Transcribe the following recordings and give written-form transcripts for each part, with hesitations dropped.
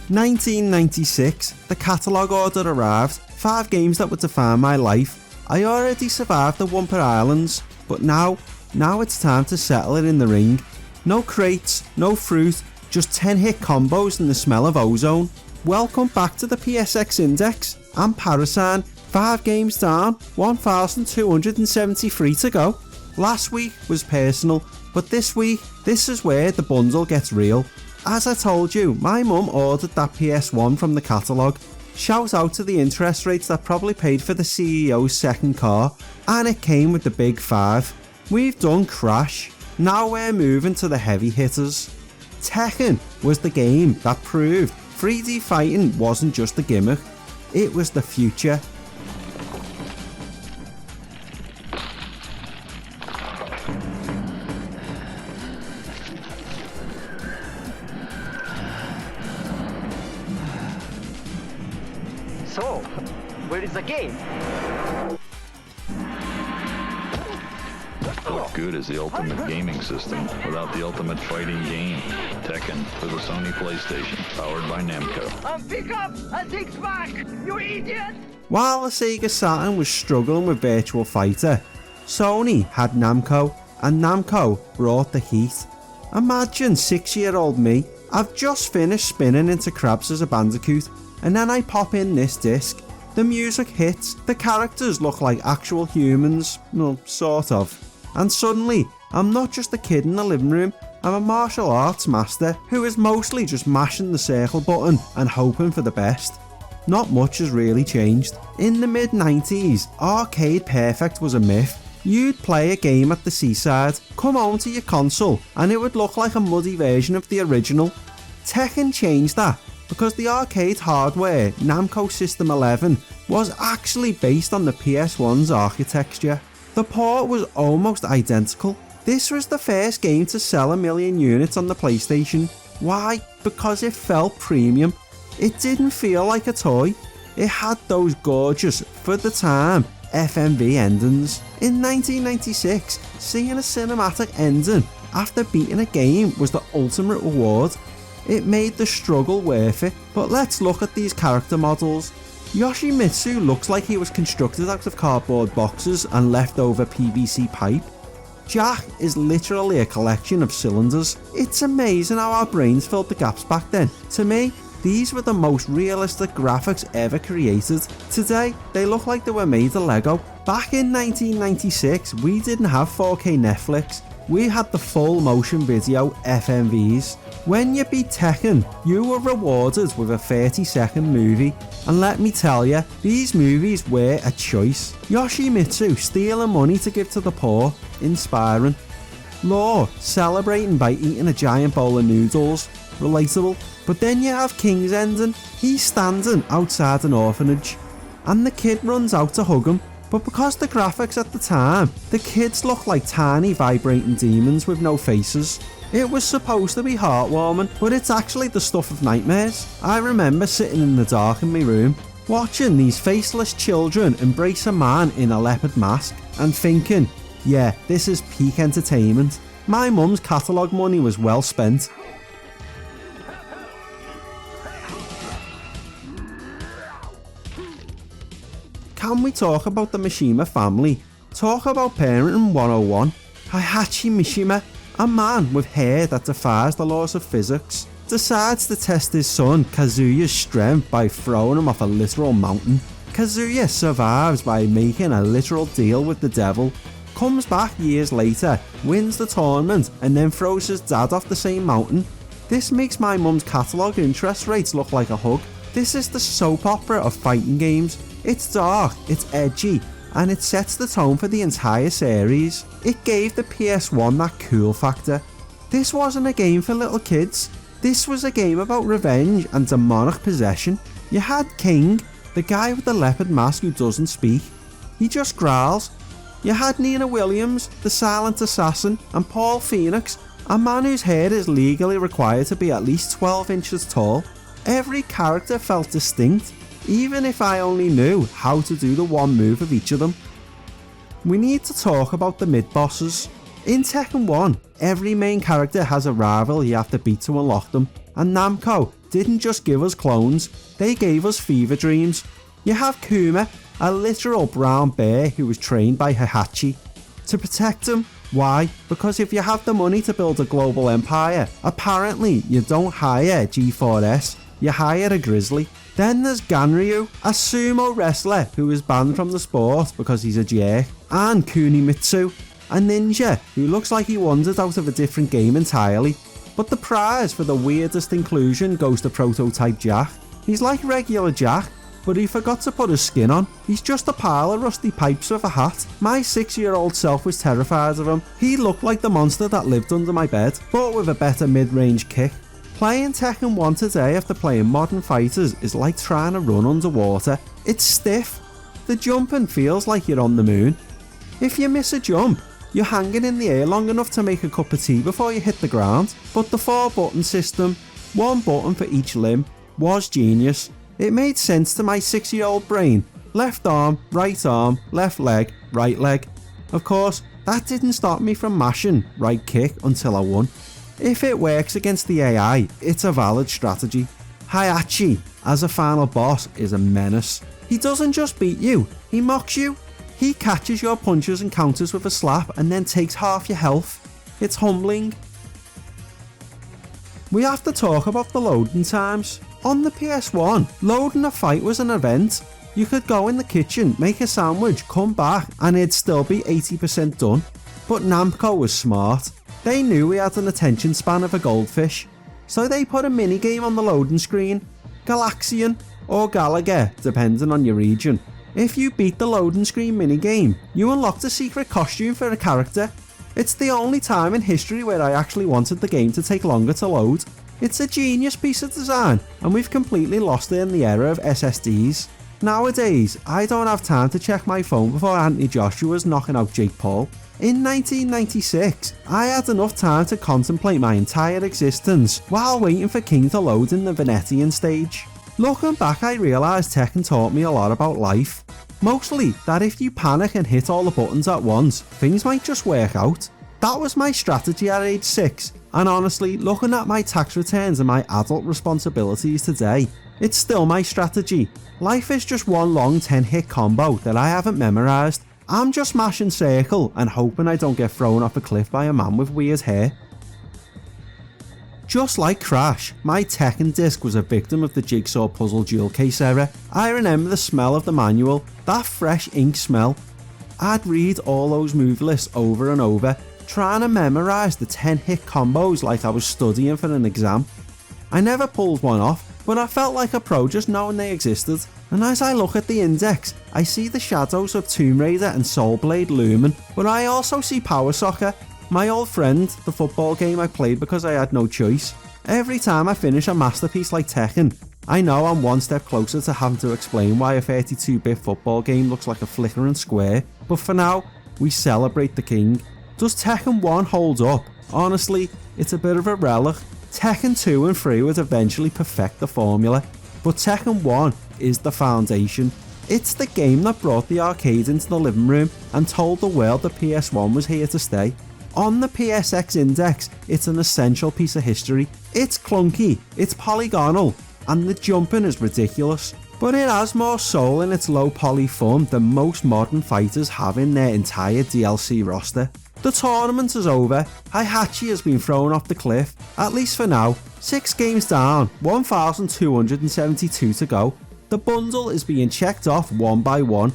1996, the catalogue order arrived, 5 games that would define my life. I already survived the Wumper Islands, but now it's time to settle it in the ring. No crates, no fruit, just 10 hit combos and the smell of ozone. Welcome back to the PSX Index. I'm Parasine, 5 games down, 1,273 to go. Last week was personal, but this week, this is where the bundle gets real. As I told you, my mum ordered that PS1 from the catalogue. Shout out to the interest rates that probably paid for the CEO's second car, and it came with the big 5. We've done Crash, now we're moving to the heavy hitters. Tekken was the game that proved 3D fighting wasn't just a gimmick, it was the future. So, where is the game? What good is the ultimate gaming system without the ultimate fighting game? Tekken for the Sony PlayStation, powered by Namco. Pick up a 6-pack, you idiot! While the Sega Saturn was struggling with Virtua Fighter, Sony had Namco, and Namco brought the heat. Imagine 6-year-old me, I've just finished spinning into Krabs as a Bandicoot, and then I pop in this disc. The music hits, the characters look like actual humans, well, sort of. And suddenly, I'm not just a kid in the living room, I'm a martial arts master who is mostly just mashing the circle button and hoping for the best. Not much has really changed. In the mid-90s, Arcade Perfect was a myth. You'd play a game at the seaside, come home to your console, and it would look like a muddy version of the original. Tekken changed that, because the arcade hardware, Namco System 11, was actually based on the PS1's architecture. The port was almost identical. This was the first game to sell 1 million units on the PlayStation. Why? Because it felt premium. It didn't feel like a toy. It had those gorgeous, for the time, FMV endings. In 1996, seeing a cinematic ending after beating a game was the ultimate reward. It made the struggle worth it, but let's look at these character models. Yoshimitsu looks like he was constructed out of cardboard boxes and leftover PVC pipe. Jack is literally a collection of cylinders. It's amazing how our brains filled the gaps back then. To me, these were the most realistic graphics ever created. Today, they look like they were made of Lego. Back in 1996, we didn't have 4K Netflix. We had the full motion video FMVs. When you beat Tekken, you were rewarded with a 30-second movie. And let me tell you, these movies were a choice. Yoshimitsu stealing money to give to the poor, inspiring. Law celebrating by eating a giant bowl of noodles, relatable. But then you have King's ending, he's standing outside an orphanage, and the kid runs out to hug him. But because the graphics at the time, the kids look like tiny vibrating demons with no faces. It was supposed to be heartwarming, but it's actually the stuff of nightmares. I remember sitting in the dark in my room, watching these faceless children embrace a man in a leopard mask, and thinking, yeah, this is peak entertainment. My mum's catalogue money was well spent. Can we talk about the Mishima family? Talk about parenting 101. Heihachi Mishima, a man with hair that defies the laws of physics, decides to test his son Kazuya's strength by throwing him off a literal mountain. Kazuya survives by making a literal deal with the devil, comes back years later, wins the tournament, and then throws his dad off the same mountain. This makes my mum's catalogue interest rates look like a hug. This is the soap opera of fighting games. It's dark, it's edgy, and it sets the tone for the entire series. It gave the PS1 that cool factor. This wasn't a game for little kids. This was a game about revenge and demonic possession. You had King, the guy with the leopard mask who doesn't speak. He just growls. You had Nina Williams, the silent assassin, and Paul Phoenix, a man whose hair is legally required to be at least 12 inches tall. Every character felt distinct, even if I only knew how to do the one move of each of them. We need to talk about the mid-bosses. In Tekken 1, every main character has a rival you have to beat to unlock them, and Namco didn't just give us clones, they gave us fever dreams. You have Kuma, a literal brown bear who was trained by Heihachi to protect him. Why? Because if you have the money to build a global empire, apparently you don't hire G4S, you hire a grizzly. Then there's Ganryu, a sumo wrestler who was banned from the sport because he's a jerk, and Kunimitsu, a ninja who looks like he wandered out of a different game entirely. But the prize for the weirdest inclusion goes to Prototype Jack. He's like regular Jack, but he forgot to put his skin on. He's just a pile of rusty pipes with a hat. My 6-year-old self was terrified of him. He looked like the monster that lived under my bed, but with a better mid-range kick. Playing Tekken 1 today after playing Modern Fighters is like trying to run underwater. It's stiff. The jumping feels like you're on the moon. If you miss a jump, you're hanging in the air long enough to make a cup of tea before you hit the ground. But the 4-button system, 1 button for each limb, was genius. It made sense to my 6-year-old brain. Left arm, left leg, right leg. Of course, that didn't stop me from mashing right kick until I won. If it works against the AI, it's a valid strategy. Heihachi, as a final boss, is a menace. He doesn't just beat you, he mocks you. He catches your punches and counters with a slap and then takes half your health. It's humbling. We have to talk about the loading times. On the PS1, loading a fight was an event. You could go in the kitchen, make a sandwich, come back, and it'd still be 80% done. But Namco was smart. They knew we had an attention span of a goldfish. So they put a minigame on the loading screen. Galaxian, or Gallagher, depending on your region. If you beat the loading screen minigame, you unlocked a secret costume for a character. It's the only time in history where I actually wanted the game to take longer to load. It's a genius piece of design, and we've completely lost it in the era of SSDs. Nowadays, I don't have time to check my phone before Anthony Joshua's knocking out Jake Paul. In 1996, I had enough time to contemplate my entire existence while waiting for King to load in the Venetian stage. Looking back, I realised Tekken taught me a lot about life. Mostly that if you panic and hit all the buttons at once, things might just work out. That was my strategy at age 6, and honestly, looking at my tax returns and my adult responsibilities today, it's still my strategy. Life is just one long 10-hit combo that I haven't memorised. I'm just mashing circle and hoping I don't get thrown off a cliff by a man with weird hair. Just like Crash, my Tekken disc was a victim of the Jigsaw Puzzle Jewel Case era. I remember the smell of the manual, that fresh ink smell. I'd read all those move lists over and over, trying to memorise the 10-hit combos like I was studying for an exam. I never pulled one off, but I felt like a pro just knowing they existed. And as I look at the index, I see the shadows of Tomb Raider and Soul Blade looming, but I also see Power Soccer, my old friend, the football game I played because I had no choice. Every time I finish a masterpiece like Tekken, I know I'm one step closer to having to explain why a 32-bit football game looks like a flickering square, but for now, we celebrate the king. Does Tekken 1 hold up? Honestly, it's a bit of a relic. Tekken 2 and 3 would eventually perfect the formula, but Tekken 1 is the foundation. It's the game that brought the arcade into the living room and told the world the PS1 was here to stay. On the PSX index, it's an essential piece of history. It's clunky, it's polygonal, and the jumping is ridiculous. But it has more soul in its low poly fun than most modern fighters have in their entire DLC roster. The tournament is over, Heihachi has been thrown off the cliff, at least for now. 6 games down, 1,272 to go. The bundle is being checked off one by one.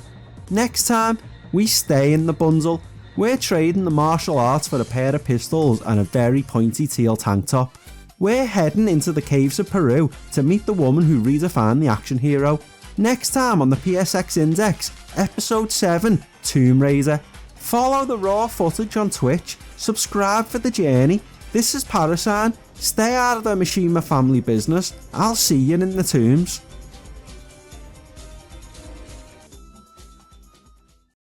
Next time, we stay in the bundle. We're trading the martial arts for a pair of pistols and a very pointy teal tank top. We're heading into the caves of Peru to meet the woman who redefined the action hero. Next time on the PSX Index, Episode 7, Tomb Raider. Follow the raw footage on Twitch, subscribe for the journey. This is Parasine, stay out of the Mishima family business, I'll see you in the tombs.